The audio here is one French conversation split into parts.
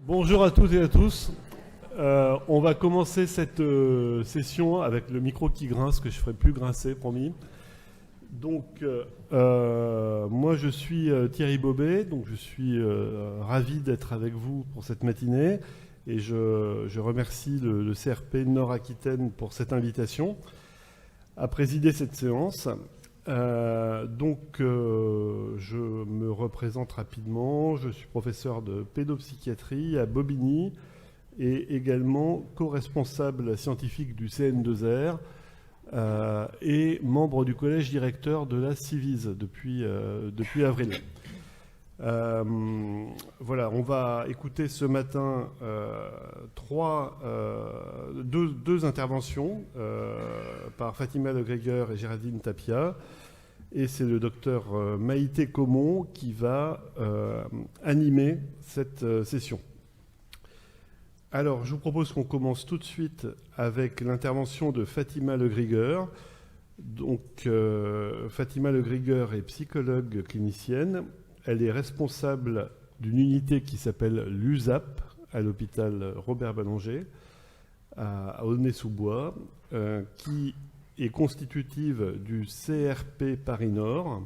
Bonjour à toutes et à tous. On va commencer cette session avec le micro qui grince, que je ne ferai plus grincer, promis. Donc, moi je suis Thierry Bobet, donc je suis ravi d'être avec vous pour cette matinée et je remercie le CRP Nord-Aquitaine pour cette invitation à présider cette séance. Je me représente rapidement. Je suis professeur de pédopsychiatrie à Bobigny et également co-responsable scientifique du CN2R et membre du collège directeur de la Civise depuis avril. Voilà, on va écouter ce matin deux interventions par Fatima Legreger et Géraldine Tapia. Et c'est le docteur Maïté Comon qui va animer cette session. Alors, je vous propose qu'on commence tout de suite avec l'intervention de Fatima Legreger. Donc, Fatima Legreger est psychologue clinicienne. Elle est responsable d'une unité qui s'appelle l'USAP à l'hôpital Robert Ballanger à Aulnay-sous-Bois, qui est constitutive du CRP Paris-Nord.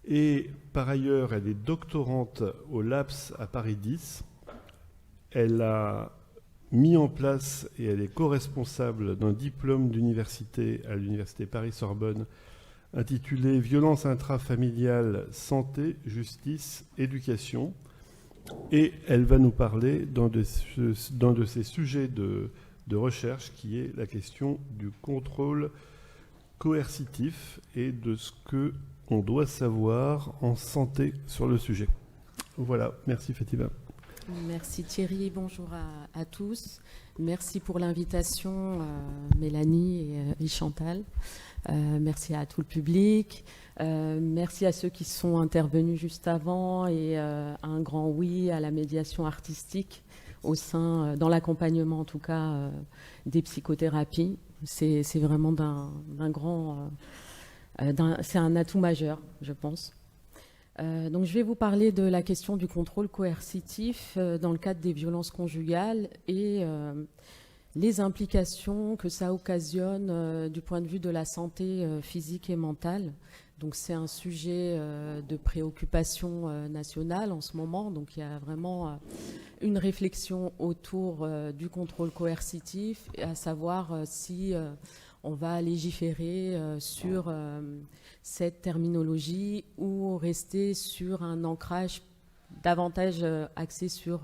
Et par ailleurs, elle est doctorante au LAPS à Paris 10. Elle a mis en place et elle est co-responsable d'un diplôme d'université à l'université Paris-Sorbonne intitulé « Violence intrafamiliale, santé, justice, éducation ». Et elle va nous parler d'un de ces sujets de recherche qui est la question du contrôle coercitif et de ce qu'on doit savoir en santé sur le sujet. Voilà, merci Fatima. Merci Thierry, bonjour à tous. Merci pour l'invitation Mélanie et Chantal. Merci à tout le public. Merci à ceux qui sont intervenus juste avant et un grand oui à la médiation artistique dans l'accompagnement en tout cas des psychothérapies. C'est vraiment c'est un atout majeur, je pense. Donc je vais vous parler de la question du contrôle coercitif dans le cadre des violences conjugales et les implications que ça occasionne du point de vue de la santé physique et mentale. Donc c'est un sujet de préoccupation nationale en ce moment. Donc il y a vraiment une réflexion autour du contrôle coercitif, à savoir si on va légiférer sur cette terminologie ou rester sur un ancrage davantage axé sur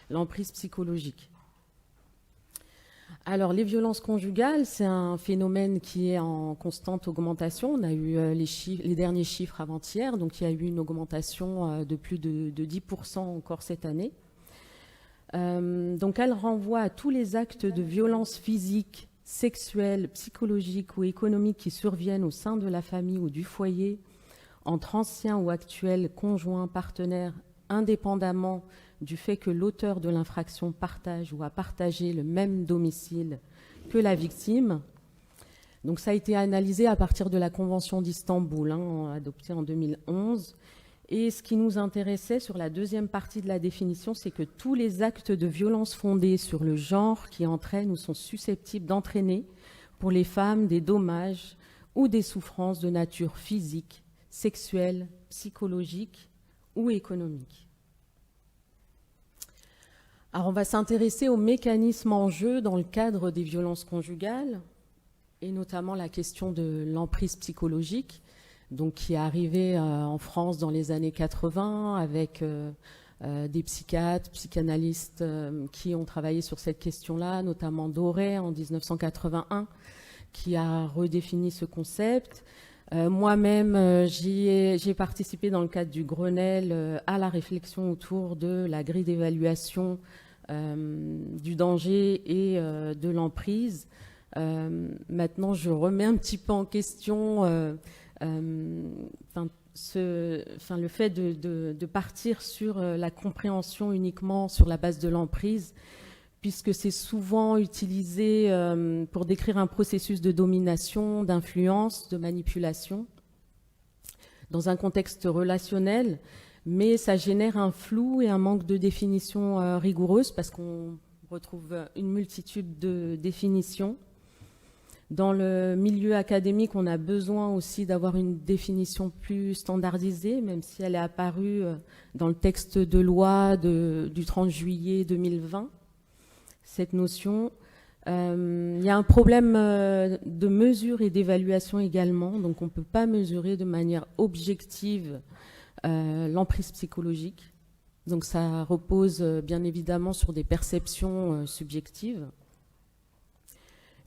l'emprise psychologique. Alors, les violences conjugales, c'est un phénomène qui est en constante augmentation. On a eu les derniers chiffres avant-hier, donc il y a eu une augmentation de plus de 10% encore cette année. Donc, elle renvoie à tous les actes de violence physique, sexuelle, psychologique ou économique qui surviennent au sein de la famille ou du foyer, entre anciens ou actuels conjoints, partenaires, indépendamment du fait que l'auteur de l'infraction partage ou a partagé le même domicile que la victime. Donc ça a été analysé à partir de la Convention d'Istanbul, adoptée en 2011. Et ce qui nous intéressait sur la deuxième partie de la définition, c'est que tous les actes de violence fondés sur le genre qui entraînent ou sont susceptibles d'entraîner pour les femmes des dommages ou des souffrances de nature physique, sexuelle, psychologique ou économique. Alors on va s'intéresser aux mécanismes en jeu dans le cadre des violences conjugales et notamment la question de l'emprise psychologique, donc qui est arrivée en France dans les années 80 avec des psychiatres, psychanalystes qui ont travaillé sur cette question-là, notamment Doré en 1981, qui a redéfini ce concept. Moi-même, j'ai participé dans le cadre du Grenelle à la réflexion autour de la grille d'évaluation du danger et de l'emprise. Maintenant, je remets un petit peu en question le fait de partir sur la compréhension uniquement sur la base de l'emprise, puisque c'est souvent utilisé pour décrire un processus de domination, d'influence, de manipulation, dans un contexte relationnel. mais ça génère un flou et un manque de définition rigoureuse parce qu'on retrouve une multitude de définitions. Dans le milieu académique, on a besoin aussi d'avoir une définition plus standardisée, même si elle est apparue dans le texte de loi du 30 juillet 2020, cette notion. Il y a un problème de mesure et d'évaluation également, donc on ne peut pas mesurer de manière objective l'emprise psychologique. Donc ça repose bien évidemment sur des perceptions subjectives.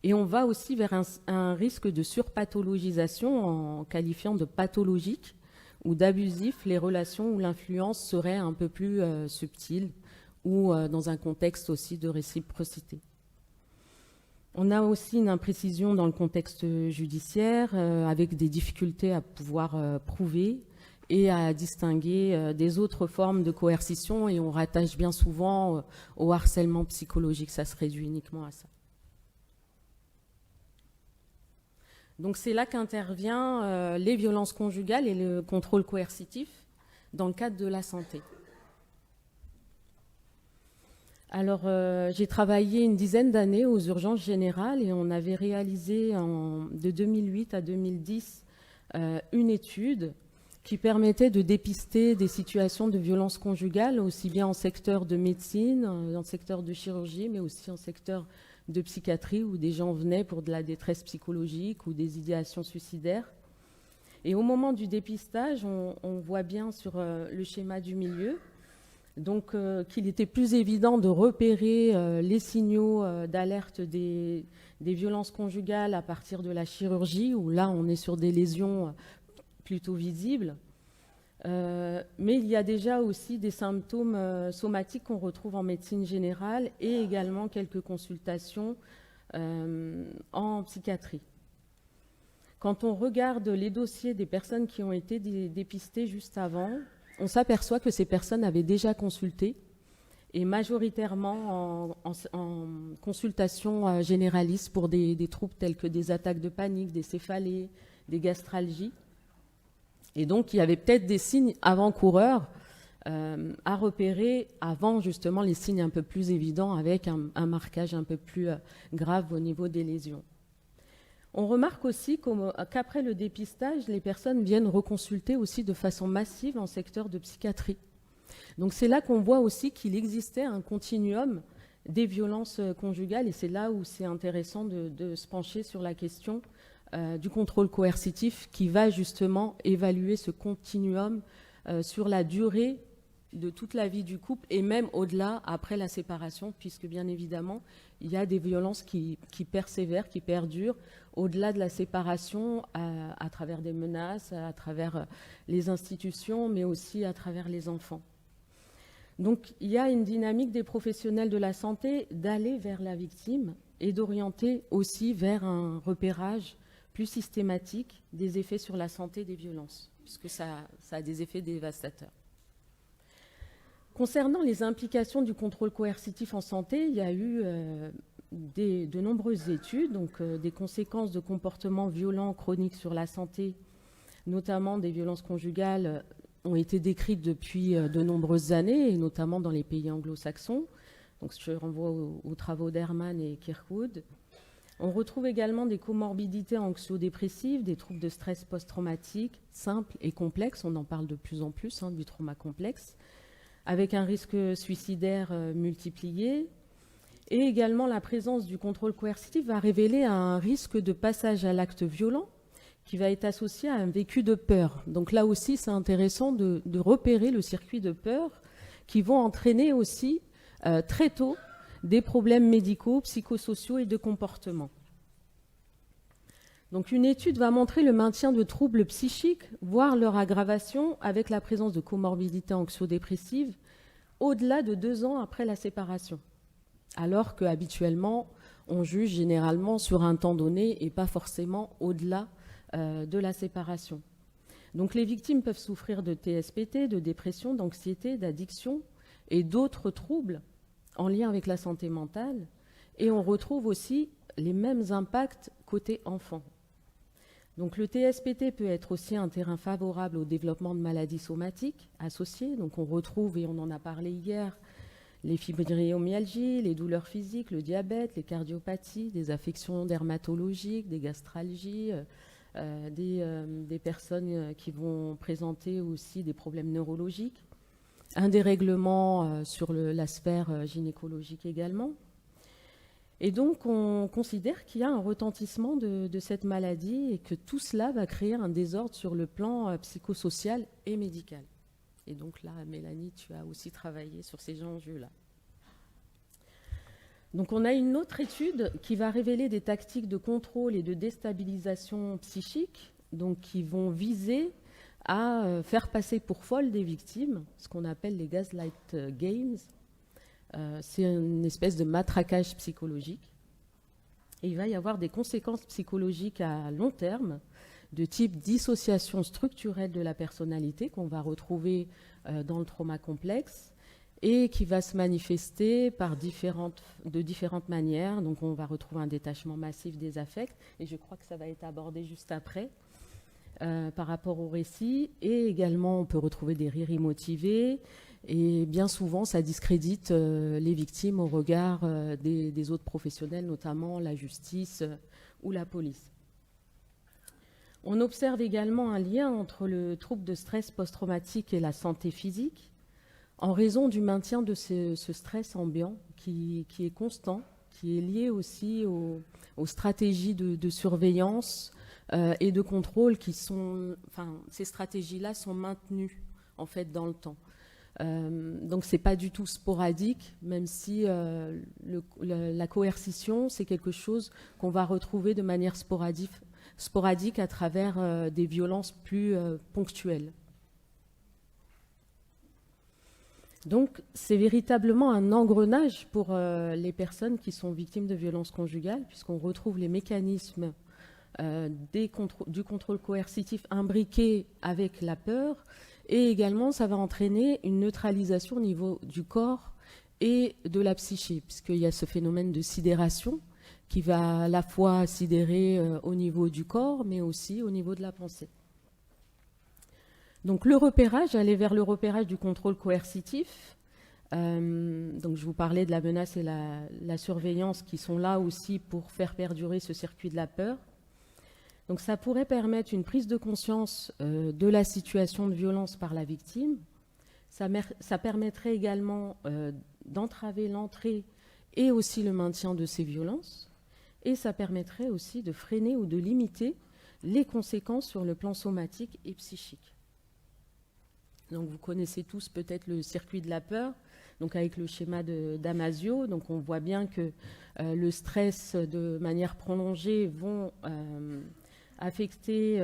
Et on va aussi vers un risque de surpathologisation en qualifiant de pathologique ou d'abusif les relations où l'influence serait un peu plus subtile ou dans un contexte aussi de réciprocité. On a aussi une imprécision dans le contexte judiciaire avec des difficultés à pouvoir prouver et à distinguer des autres formes de coercition, et on rattache bien souvent au harcèlement psychologique, ça se réduit uniquement à ça. Donc c'est là qu'intervient les violences conjugales et le contrôle coercitif dans le cadre de la santé. Alors j'ai travaillé une dizaine d'années aux urgences générales et on avait réalisé de 2008 à 2010 une étude qui permettait de dépister des situations de violence conjugale, aussi bien en secteur de médecine, en secteur de chirurgie, mais aussi en secteur de psychiatrie où des gens venaient pour de la détresse psychologique ou des idéations suicidaires. Et au moment du dépistage, on voit bien sur le schéma du milieu donc qu'il était plus évident de repérer les signaux d'alerte des violences conjugales à partir de la chirurgie, où là on est sur des lésions plutôt visibles. Mais il y a déjà aussi des symptômes somatiques qu'on retrouve en médecine générale et également quelques consultations en psychiatrie. Quand on regarde les dossiers des personnes qui ont été dépistées juste avant, on s'aperçoit que ces personnes avaient déjà consulté, et majoritairement en consultation généraliste pour des troubles tels que des attaques de panique, des céphalées, des gastralgies. Et donc, il y avait peut-être des signes avant-coureurs à repérer avant justement les signes un peu plus évidents avec un marquage un peu plus grave au niveau des lésions. On remarque aussi qu'après le dépistage, les personnes viennent reconsulter aussi de façon massive en secteur de psychiatrie. Donc c'est là qu'on voit aussi qu'il existait un continuum des violences conjugales, et c'est là où c'est intéressant de se pencher sur la question du contrôle coercitif qui va justement évaluer ce continuum sur la durée de toute la vie du couple et même au-delà, après la séparation, puisque bien évidemment, il y a des violences qui persévèrent, qui perdurent au-delà de la séparation à travers des menaces, à travers les institutions, mais aussi à travers les enfants. Donc il y a une dynamique des professionnels de la santé d'aller vers la victime et d'orienter aussi vers un repérage plus systématique des effets sur la santé des violences, puisque ça a des effets dévastateurs. Concernant les implications du contrôle coercitif en santé, il y a eu de nombreuses études, donc des conséquences de comportements violents chroniques sur la santé, notamment des violences conjugales, ont été décrites depuis de nombreuses années, et notamment dans les pays anglo-saxons. Donc je renvoie aux travaux d'Herman et Kirkwood. On retrouve également des comorbidités anxio-dépressives, des troubles de stress post-traumatique, simples et complexes, on en parle de plus en plus, du trauma complexe, avec un risque suicidaire multiplié. Et également, la présence du contrôle coercitif va révéler un risque de passage à l'acte violent qui va être associé à un vécu de peur. Donc là aussi, c'est intéressant de repérer le circuit de peur qui vont entraîner aussi très tôt des problèmes médicaux, psychosociaux et de comportement. Donc une étude va montrer le maintien de troubles psychiques, voire leur aggravation avec la présence de comorbidités anxio-dépressives au-delà de 2 ans après la séparation, alors qu'habituellement, on juge généralement sur un temps donné et pas forcément au-delà de la séparation. Donc les victimes peuvent souffrir de TSPT, de dépression, d'anxiété, d'addiction et d'autres troubles en lien avec la santé mentale, et on retrouve aussi les mêmes impacts côté enfant. Donc le TSPT peut être aussi un terrain favorable au développement de maladies somatiques associées. Donc on retrouve, et on en a parlé hier, les fibromyalgies, les douleurs physiques, le diabète, les cardiopathies, des affections dermatologiques, des gastralgies, des personnes qui vont présenter aussi des problèmes neurologiques, un dérèglement sur la sphère gynécologique également. Et donc, on considère qu'il y a un retentissement de cette maladie et que tout cela va créer un désordre sur le plan psychosocial et médical. Et donc là, Mélanie, tu as aussi travaillé sur ces enjeux-là. Donc on a une autre étude qui va révéler des tactiques de contrôle et de déstabilisation psychique, donc qui vont viser à faire passer pour folles des victimes, ce qu'on appelle les gaslight games. C'est une espèce de matraquage psychologique. Et il va y avoir des conséquences psychologiques à long terme, de type dissociation structurelle de la personnalité qu'on va retrouver dans le trauma complexe et qui va se manifester de différentes manières. Donc on va retrouver un détachement massif des affects, et je crois que ça va être abordé juste après par rapport au récit. Et également on peut retrouver des rires immotivés, et bien souvent ça discrédite les victimes au regard des autres professionnels, notamment la justice ou la police. On observe également un lien entre le trouble de stress post-traumatique et la santé physique, en raison du maintien de ce stress ambiant qui est constant, qui est lié aussi aux stratégies de surveillance et de contrôle qui sont, ces stratégies-là sont maintenues en fait dans le temps. Donc c'est pas du tout sporadique, même si la coercition, c'est quelque chose qu'on va retrouver de manière sporadique à travers des violences plus ponctuelles. Donc c'est véritablement un engrenage pour les personnes qui sont victimes de violences conjugales, puisqu'on retrouve les mécanismes du contrôle coercitif imbriqué avec la peur, et également ça va entraîner une neutralisation au niveau du corps et de la psyché, puisqu'il y a ce phénomène de sidération qui va à la fois sidérer au niveau du corps, mais aussi au niveau de la pensée. Donc le repérage, aller vers le repérage du contrôle coercitif. Donc je vous parlais de la menace et la surveillance qui sont là aussi pour faire perdurer ce circuit de la peur. Donc ça pourrait permettre une prise de conscience de la situation de violence par la victime. Ça permettrait également d'entraver l'entrée et aussi le maintien de ces violences. Et ça permettrait aussi de freiner ou de limiter les conséquences sur le plan somatique et psychique. Donc vous connaissez tous peut-être le circuit de la peur, donc avec le schéma de Damasio. Donc on voit bien que le stress de manière prolongée vont affecter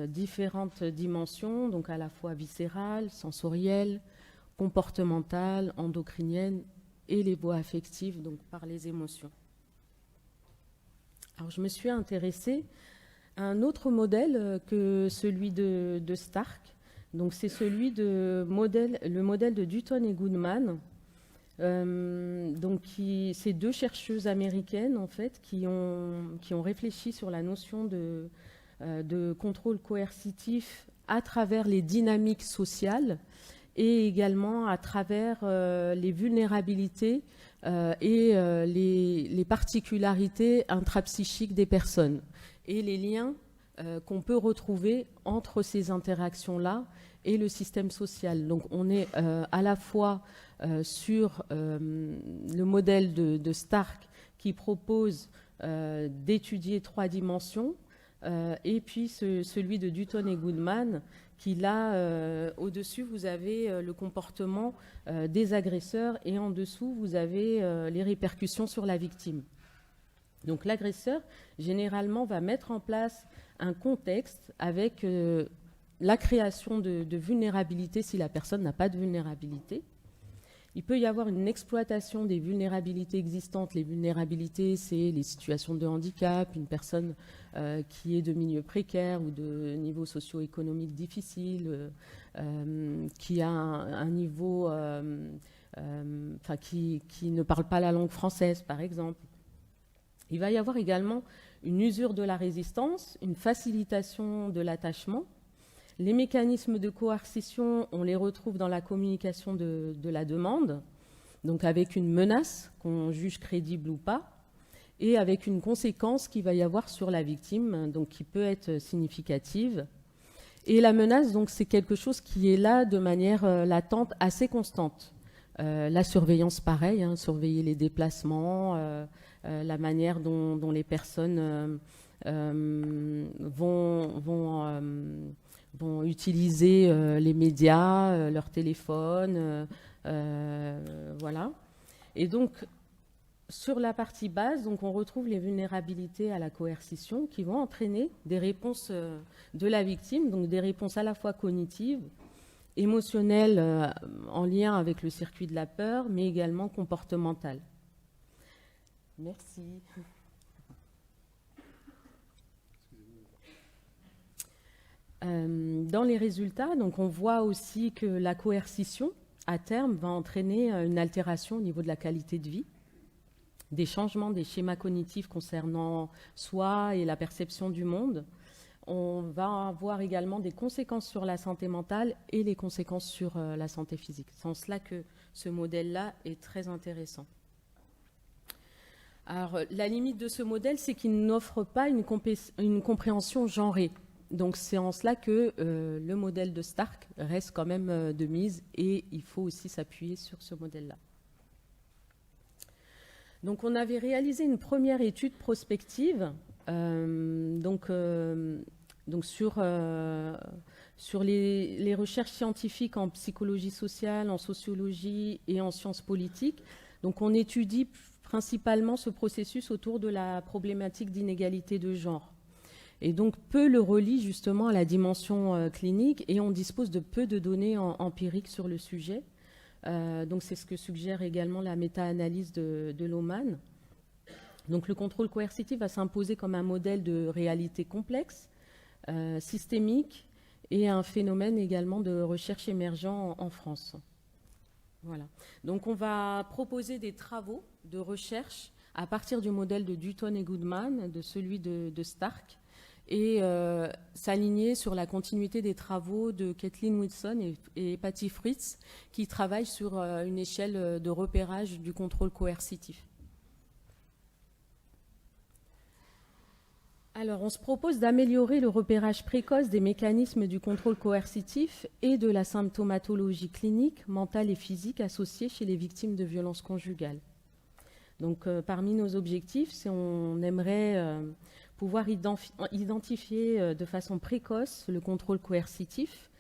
différentes dimensions, donc à la fois viscérales, sensorielles, comportementales, endocriniennes et les voies affectives, donc par les émotions. Alors je me suis intéressée à un autre modèle que celui de Stark. Donc c'est celui le modèle de Dutton et Goodman. C'est deux chercheuses américaines en fait qui ont réfléchi sur la notion de contrôle coercitif à travers les dynamiques sociales et également à travers les vulnérabilités et les particularités intrapsychiques des personnes et les liens qu'on peut retrouver entre ces interactions-là et le système social. Donc on est à la fois sur le modèle de Stark qui propose d'étudier 3 dimensions, et puis celui de Dutton et Goodman qui là, au-dessus, vous avez le comportement des agresseurs et en dessous, vous avez les répercussions sur la victime. Donc l'agresseur, généralement, va mettre en place un contexte avec la création de vulnérabilité si la personne n'a pas de vulnérabilité. Il peut y avoir une exploitation des vulnérabilités existantes. Les vulnérabilités, c'est les situations de handicap, une personne qui est de milieu précaire ou de niveau socio-économique difficile, qui a un niveau, qui ne parle pas la langue française, par exemple. Il va y avoir également une usure de la résistance, une facilitation de l'attachement. Les mécanismes de coercition, on les retrouve dans la communication de la demande, donc avec une menace qu'on juge crédible ou pas, et avec une conséquence qu'il va y avoir sur la victime, donc qui peut être significative. Et la menace, donc, c'est quelque chose qui est là de manière latente, assez constante. La surveillance, pareil, hein, surveiller les déplacements, la manière dont les personnes vont utiliser les médias, leur téléphone, voilà. Et donc, sur la partie base, donc, on retrouve les vulnérabilités à la coercition qui vont entraîner des réponses de la victime, donc des réponses à la fois cognitives, émotionnelles en lien avec le circuit de la peur, mais également comportementales. Merci. Dans les résultats, donc, on voit aussi que la coercition, à terme, va entraîner une altération au niveau de la qualité de vie, des changements des schémas cognitifs concernant soi et la perception du monde. On va avoir également des conséquences sur la santé mentale et les conséquences sur la santé physique. C'est en cela que ce modèle-là est très intéressant. Alors, la limite de ce modèle, c'est qu'il n'offre pas une compréhension genrée. Donc, c'est en cela que le modèle de Stark reste quand même de mise et il faut aussi s'appuyer sur ce modèle-là. Donc, on avait réalisé une première étude prospective donc sur les recherches scientifiques en psychologie sociale, en sociologie et en sciences politiques. Donc, on étudie principalement ce processus autour de la problématique d'inégalité de genre. Et donc, peu le relie justement à la dimension clinique et on dispose de peu de données empiriques sur le sujet. Donc, c'est ce que suggère également la méta-analyse de Lohmann. Donc, le contrôle coercitif va s'imposer comme un modèle de réalité complexe, systémique et un phénomène également de recherche émergent en France. Voilà. Donc, on va proposer des travaux de recherche à partir du modèle de Dutton et Goodman, de celui de Stark, et s'aligner sur la continuité des travaux de Kathleen Wilson et Patty Fritz, qui travaillent sur une échelle de repérage du contrôle coercitif. Alors, on se propose d'améliorer le repérage précoce des mécanismes du contrôle coercitif et de la symptomatologie clinique, mentale et physique associée chez les victimes de violences conjugales. Donc, parmi nos objectifs, on aimerait pouvoir identifier de façon précoce le contrôle coercitif,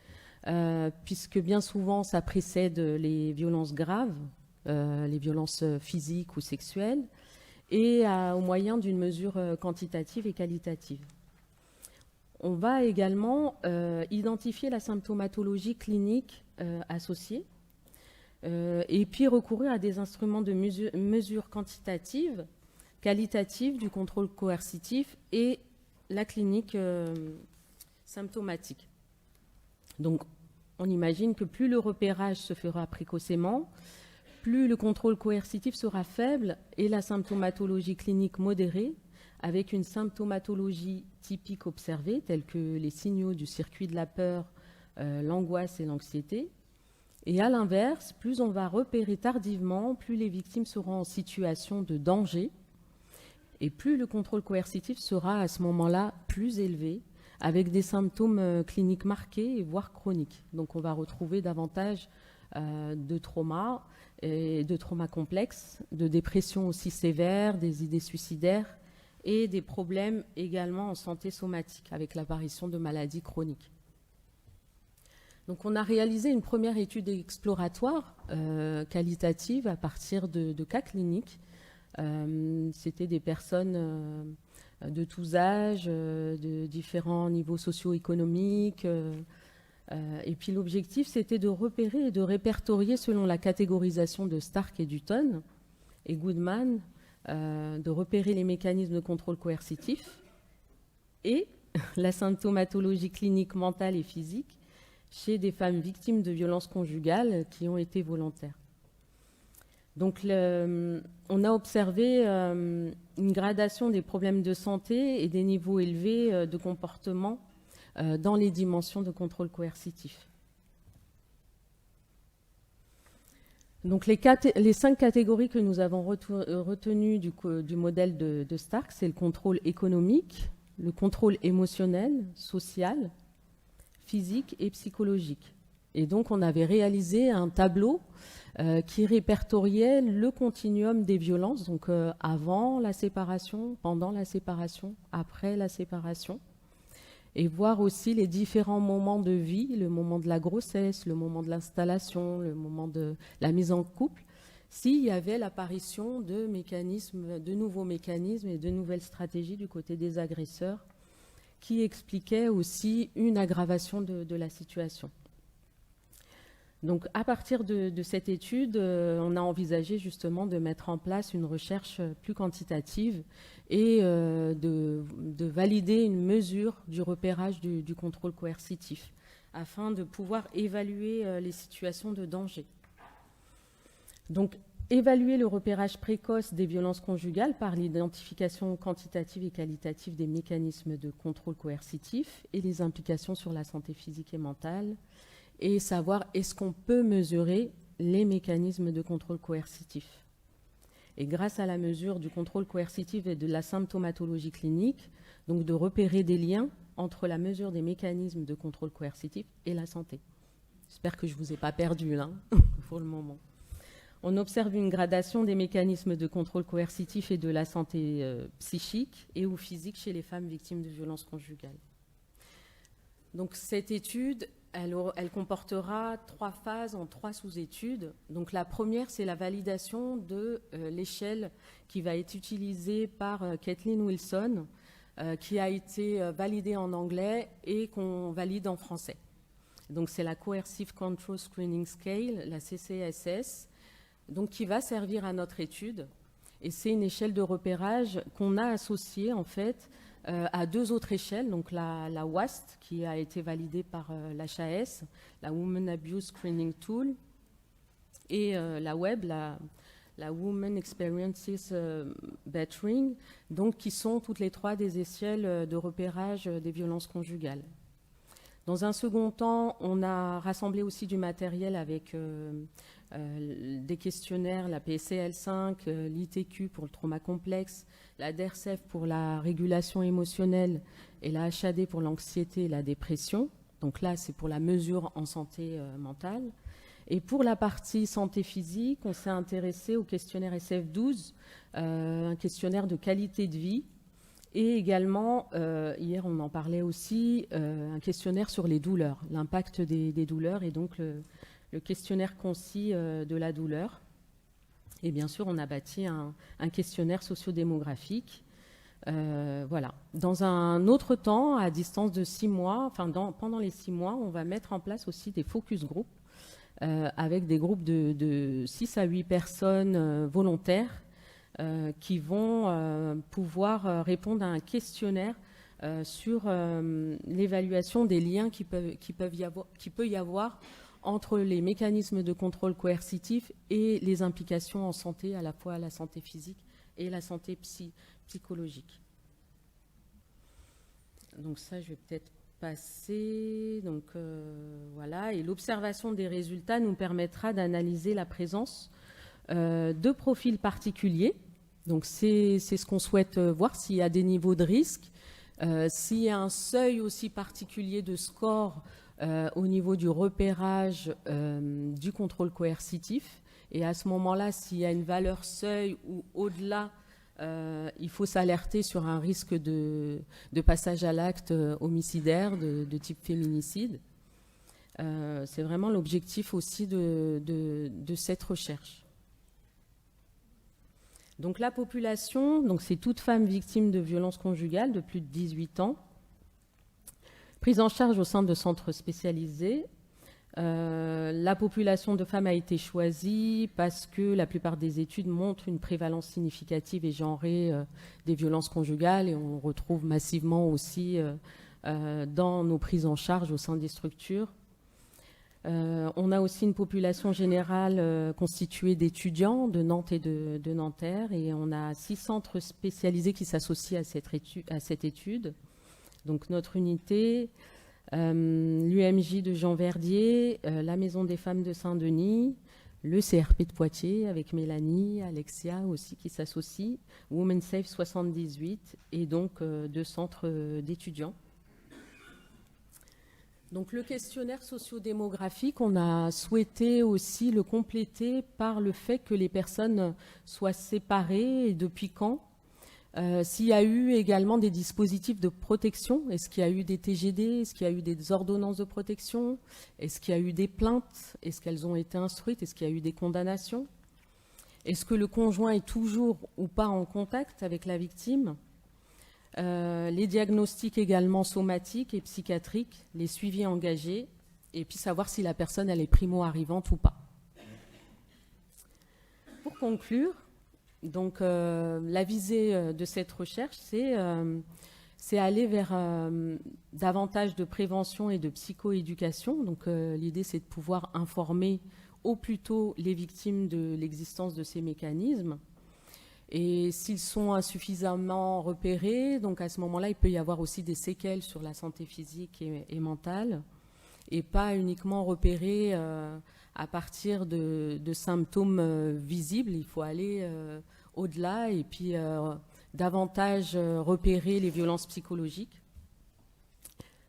puisque bien souvent, ça précède les violences graves, les violences physiques ou sexuelles, et au moyen d'une mesure quantitative et qualitative. On va également identifier la symptomatologie clinique associée et puis recourir à des instruments de mesure quantitative, qualitative du contrôle coercitif et la clinique symptomatique. Donc, on imagine que plus le repérage se fera précocement, plus le contrôle coercitif sera faible et la symptomatologie clinique modérée, avec une symptomatologie typique observée, telle que les signaux du circuit de la peur, l'angoisse et l'anxiété. Et à l'inverse, plus on va repérer tardivement, plus les victimes seront en situation de danger, et plus le contrôle coercitif sera à ce moment-là plus élevé, avec des symptômes cliniques marqués, voire chroniques. Donc on va retrouver davantage de traumas, et de traumas complexes, de dépression aussi sévère, des idées suicidaires et des problèmes également en santé somatique avec l'apparition de maladies chroniques. Donc on a réalisé une première étude exploratoire qualitative à partir de cas cliniques. C'était des personnes de tous âges, de différents niveaux socio-économiques, et puis l'objectif, c'était de repérer et de répertorier selon la catégorisation de Stark et Dutton et Goodman, de repérer les mécanismes de contrôle coercitif et la symptomatologie clinique mentale et physique chez des femmes victimes de violences conjugales qui ont été volontaires. Donc, on a observé une gradation des problèmes de santé et des niveaux élevés de comportement dans les dimensions de contrôle coercitif. Donc, les 5 catégories que nous avons retenues du modèle de Stark, c'est le contrôle économique, le contrôle émotionnel, social, physique et psychologique. Et donc, on avait réalisé un tableau qui répertoriait le continuum des violences, donc avant la séparation, pendant la séparation, après la séparation, et voir aussi les différents moments de vie, le moment de la grossesse, le moment de l'installation, le moment de la mise en couple, s'il y avait l'apparition de mécanismes, de nouveaux mécanismes et de nouvelles stratégies du côté des agresseurs qui expliquaient aussi une aggravation de la situation. Donc, à partir de cette étude, on a envisagé justement de mettre en place une recherche plus quantitative et de valider une mesure du repérage du contrôle coercitif afin de pouvoir évaluer les situations de danger. Donc, évaluer le repérage précoce des violences conjugales par l'identification quantitative et qualitative des mécanismes de contrôle coercitif et les implications sur la santé physique et mentale, et savoir est-ce qu'on peut mesurer les mécanismes de contrôle coercitif. Et grâce à la mesure du contrôle coercitif et de la symptomatologie clinique, donc de repérer des liens entre la mesure des mécanismes de contrôle coercitif et la santé. J'espère que je ne vous ai pas perdu là, pour le moment. On observe une gradation des mécanismes de contrôle coercitif et de la santé psychique et ou physique chez les femmes victimes de violences conjugales. Donc cette étude, elle comportera 3 phases en 3 sous-études. Donc la première, c'est la validation de l'échelle qui va être utilisée par Kathleen Wilson, qui a été validée en anglais et qu'on valide en français. Donc c'est la Coercive Control Screening Scale, la CCSS, donc qui va servir à notre étude. Et c'est une échelle de repérage qu'on a associée en fait à 2 autres échelles, donc la WAST qui a été validée par l'HAS, la Women Abuse Screening Tool, et la WEB, la Women Experiences Bettering, donc qui sont toutes les 3 des échelles de repérage des violences conjugales. Dans un second temps, on a rassemblé aussi du matériel avec des questionnaires, la PCL5, l'ITQ pour le trauma complexe, la DERCEF pour la régulation émotionnelle et la HAD pour l'anxiété et la dépression. Donc là, c'est pour la mesure en santé mentale. Et pour la partie santé physique, on s'est intéressé au questionnaire SF12, un questionnaire de qualité de vie. Et également, hier on en parlait aussi, un questionnaire sur les douleurs, l'impact des douleurs et donc le questionnaire concis de la douleur. Et bien sûr, on a bâti un questionnaire sociodémographique. Voilà. Dans un autre temps, à distance de 6 mois, pendant les 6 mois, on va mettre en place aussi des focus groups avec des groupes de 6 à 8 personnes volontaires qui vont pouvoir répondre à un questionnaire sur l'évaluation des liens qui peut y avoir entre les mécanismes de contrôle coercitif et les implications en santé, à la fois la santé physique et la santé psychologique. Donc ça, je vais peut-être passer. Donc voilà, et l'observation des résultats nous permettra d'analyser la présence de profils particuliers. Donc c'est ce qu'on souhaite voir, s'il y a des niveaux de risque, s'il y a un seuil aussi particulier de score au niveau du repérage du contrôle coercitif. Et à ce moment-là, s'il y a une valeur seuil ou au-delà, il faut s'alerter sur un risque de passage à l'acte homicidaire de type féminicide. C'est vraiment l'objectif aussi de cette recherche. Donc la population, donc c'est toute femme victime de violences conjugales de plus de 18 ans, prise en charge au sein de centres spécialisés. La population de femmes a été choisie parce que la plupart des études montrent une prévalence significative et genrée des violences conjugales, et on retrouve massivement aussi dans nos prises en charge au sein des structures. On a aussi une population générale constituée d'étudiants de Nantes et de Nanterre, et on a 6 centres spécialisés qui s'associent à cette étude. Donc notre unité, l'UMJ de Jean Verdier, la Maison des femmes de Saint-Denis, le CRP de Poitiers avec Mélanie, Alexia aussi qui s'associent, Women Safe 78 et donc 2 centres d'étudiants. Donc le questionnaire sociodémographique, on a souhaité aussi le compléter par le fait que les personnes soient séparées et depuis quand. S'il y a eu également des dispositifs de protection, est-ce qu'il y a eu des TGD, est-ce qu'il y a eu des ordonnances de protection, est-ce qu'il y a eu des plaintes, est-ce qu'elles ont été instruites, est-ce qu'il y a eu des condamnations, est-ce que le conjoint est toujours ou pas en contact avec la victime, les diagnostics également somatiques et psychiatriques, les suivis engagés, et puis savoir si la personne elle est primo-arrivante ou pas. Pour conclure, donc la visée de cette recherche, c'est aller vers davantage de prévention et de psychoéducation. Donc l'idée, c'est de pouvoir informer au plus tôt les victimes de l'existence de ces mécanismes. Et s'ils sont insuffisamment repérés, donc à ce moment-là, il peut y avoir aussi des séquelles sur la santé physique et mentale, et pas uniquement repérés à partir de symptômes visibles. Il faut aller au-delà et puis davantage repérer les violences psychologiques,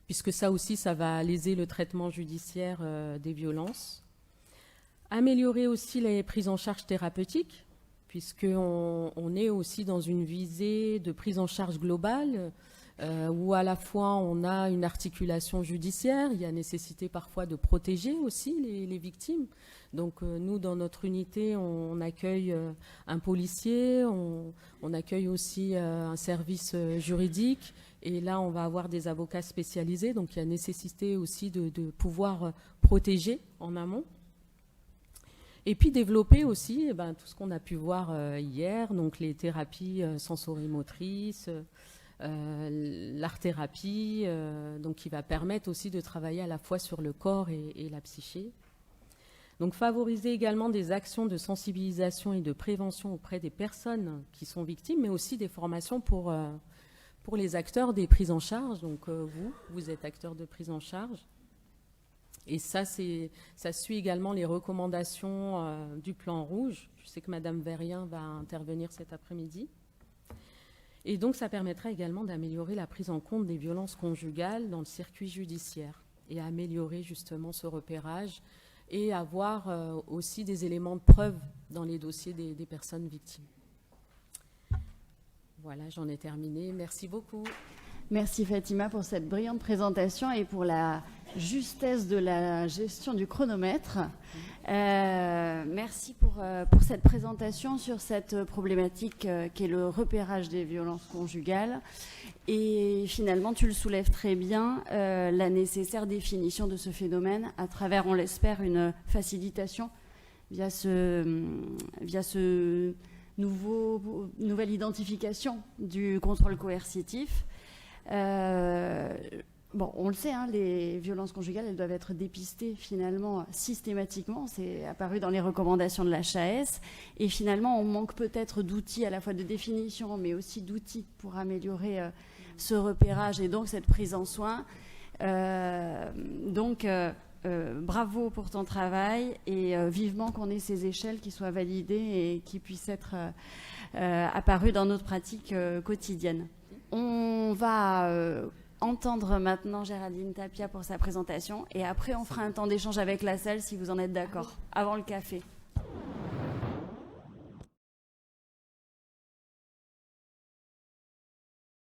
puisque ça aussi, ça va léser le traitement judiciaire des violences. Améliorer aussi les prises en charge thérapeutiques, puisqu'on est aussi dans une visée de prise en charge globale, où à la fois on a une articulation judiciaire, il y a nécessité parfois de protéger aussi les victimes. Donc nous, dans notre unité, on accueille un policier, on accueille aussi un service juridique, et là on va avoir des avocats spécialisés, donc il y a nécessité aussi de pouvoir protéger en amont. Et puis développer aussi tout ce qu'on a pu voir hier, donc les thérapies sensorimotrices, l'art-thérapie, donc qui va permettre aussi de travailler à la fois sur le corps et la psyché. Donc favoriser également des actions de sensibilisation et de prévention auprès des personnes qui sont victimes, mais aussi des formations pour les acteurs des prises en charge. Donc vous êtes acteur de prise en charge. Et ça suit également les recommandations du plan rouge. Je sais que Madame Verrien va intervenir cet après-midi. Et donc, ça permettra également d'améliorer la prise en compte des violences conjugales dans le circuit judiciaire et améliorer justement ce repérage et avoir aussi des éléments de preuve dans les dossiers des personnes victimes. Voilà, j'en ai terminé. Merci beaucoup. Merci Fatima pour cette brillante présentation et pour la justesse de la gestion du chronomètre. Merci pour cette présentation sur cette problématique qui est le repérage des violences conjugales. Et finalement, tu le soulèves très bien, la nécessaire définition de ce phénomène à travers, on l'espère, une facilitation via ce nouvelle identification du contrôle coercitif. Bon, on le sait, hein, les violences conjugales, elles doivent être dépistées finalement systématiquement. C'est apparu dans les recommandations de l'HAS. Et finalement, on manque peut-être d'outils à la fois de définition, mais aussi d'outils pour améliorer ce repérage et donc cette prise en soin. Bravo pour ton travail et vivement qu'on ait ces échelles qui soient validées et qui puissent être apparues dans notre pratique quotidienne. On va entendre maintenant Géraldine Tapia pour sa présentation et après on fera un temps d'échange avec la salle si vous en êtes d'accord, avant le café.